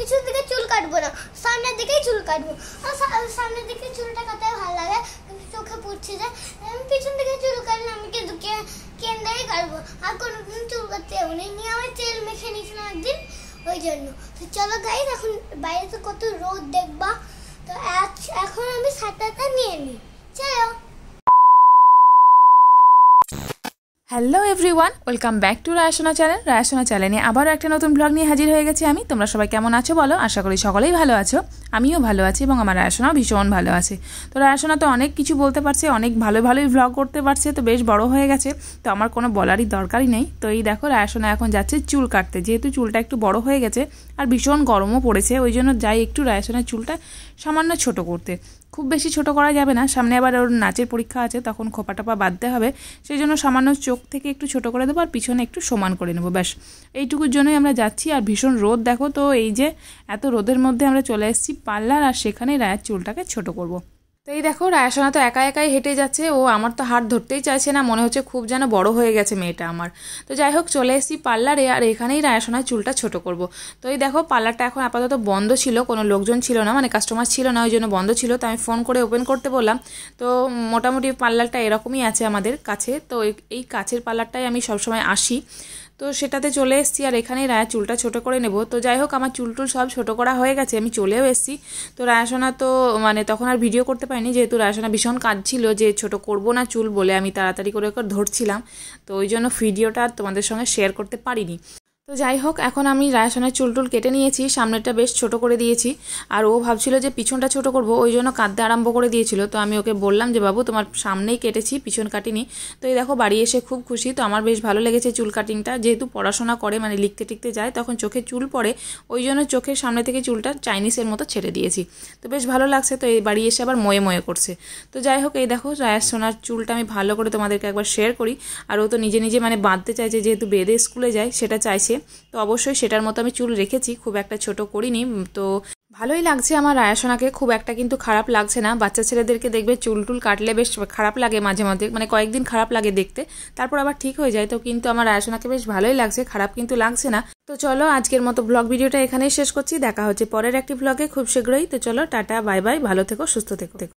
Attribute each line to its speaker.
Speaker 1: পিছন দিকে চুল কাটবো না, সামনের দিকেই চুল কাটবো। আর সামনের দিকে চুলটা কাটতে ভালো লাগে, চোখে পড়ছে যে আমি পিছন দিকে চুল কাটলে আমি কিন্তু কেন্দ্রেই কাটবো। আর কোনোদিন চুল কাটতে যাবো না, নিয়ে আমার তেল মেখে নিয়েছিলাম একদিন, ওই জন্য। তো চলো গাইস, এখন বাইরে তো কত রোদ দেখবা, তো এখন আমি ছাতাটা নিয়ে নিই, চলো।
Speaker 2: Hello everyone, welcome back to Rayasona channel. রায়াসোনা চ্যানেলে আবারও একটা নতুন ব্লগ নিয়ে হাজির হয়ে গেছি আমি। তোমরা সবাই কেমন আছো বলো? আশা করি সকলেই ভালো আছো, আমিও ভালো আছি এবং আমার রায়াসোনাও ভীষণ ভালো আছে। তো রায়াসোনা তো অনেক কিছু বলতে পারছে, অনেক ভালোই ভ্লগ করতে পারছে, তো বেশ বড় হয়ে গেছে, তো আমার কোনো বলারই দরকারই নেই। তো এই দেখো রায়াসোনা এখন যাচ্ছে চুল কাটতে, যেহেতু চুলটা একটু বড় হয়ে গেছে আর ভীষণ গরমও পড়েছে, ওই জন্য যাই একটু রায়াসোনার চুলটা সামান্য ছোট করতে। খুব বেশি ছোট করা যাবে না, সামনে আবার ওর নাচের পরীক্ষা আছে, তখন খোপা টোপা বাঁধতে হবে, সেই জন্য সামান্য চোখ থেকে একটু ছোট করে দেবো আর পিছনে একটু সমান করে নেবো, ব্যাস এইটুকুর জন্যই আমরা যাচ্ছি। আর ভীষণ রোদ দেখো, তো এই যে এত রোদের মধ্যে আমরা চলে এসেছি পার্লার, আর সেখানে রায়ার চুলটাকে ছোট করব। তো এই দেখো রায়াসোনা তো একাই হেঁটে যাচ্ছে, ও আমার তো হাত ধরতেই চাইছে না, মনে হচ্ছে খুব যেন বড় হয়ে গেছে মেয়েটা আমার। তো যাই হোক চলে এসেছি পার্লারে, আর এখানেই রায়াসোনার চুলটা ছোট করব। তো এই দেখো পার্লারটা এখন আপাতত বন্ধ ছিল, কোনো লোকজন ছিল না, মানে কাস্টমার ছিল না, ওই জন্য বন্ধ ছিল। তো আমি ফোন করে ওপেন করতে বললাম। তো মোটামুটি পার্লারটা এরকমই আছে আমাদের কাছে, তো এই কাছের পার্লারটাই আমি সবসময় আসি, তো সেটাতে চলে এসেছি। আর এখানেই রায়া চুলটা ছোট করে নেব। তো যাই হোক আমার চুল টুল সব ছোট করা হয়ে গেছে, আমি চলেও এসেছি। তো রায়াসোনা তো মানে তখন আর ভিডিও করতে পারিনি, যেহেতু রায়াসোনা ভীষণ কাজ ছিল যে ছোট করব না চুল বলে, আমি তাড়াতাড়ি করে ধরছিলাম, তো ওই জন্য ভিডিওটা তোমাদের সঙ্গে শেয়ার করতে পারিনি। তো যাই হোক এখন আমি রায়াসোনার চুল টুল কেটে নিয়েছি, সামনেরটা বেশ ছোট করে দিয়েছি, আর ও ভাবছিল যে পিছনটা ছোট করব, ওই জন্য কাঁদতে আরম্ভ করে দিয়েছিল। তো আমি ওকে বললাম যে বাবু তোমার সামনেই কেটেছি, পিছন কাটিনি। তো এই দেখো বাড়ি এসে খুব খুশি। তো আমার বেশ ভালো লেগেছে চুল কাটিংটা, যেহেতু পড়াশোনা করে মানে লিখতে টিখতে যায়, তখন চোখে চুল পড়ে, ওই জন্য চোখের সামনে থেকে চুলটা চাইনিজের মতো ছেড়ে দিয়েছি। তো বেশ ভালো লাগছে। তো এই বাড়ি এসে আবার ময়ে করছে। তো যাই হোক এই দেখো রায়াসোনার চুলটা আমি ভালো করে তোমাদেরকে একবার শেয়ার করি। আর ও তো নিজে মানে বাঁধতে চাইছে, যেহেতু বেঁধে স্কুলে যায় সেটা চাইছে, তো অবশ্যই সেটার মতো আমি চুল রেখেছি, খুব একটা ছোট করিনি। তো ভালোই লাগছে আমার রায়াসোনাকে, খুব একটা কিন্তু খারাপ লাগছে না। বাচ্চা ছেলেদেরকে দেখবে চুল টুল কাটলে বেশ খারাপ লাগে মাঝে মাঝে, মানে কয়েকদিন খারাপ লাগে দেখতে, তারপর আবার ঠিক হয়ে যায়। তো কিন্তু আমার রায়াসোনাকে বেশ ভালোই লাগছে, খারাপ কিন্তু লাগছে না। তো চলো আজকের মতো ব্লগ ভিডিওটা এখানেই শেষ করছি, দেখা হচ্ছে পরের একটি ব্লগে খুব শীঘ্রই। তো চলো টাটা, বাই বাই, ভালো থেকো, সুস্থ থেকো।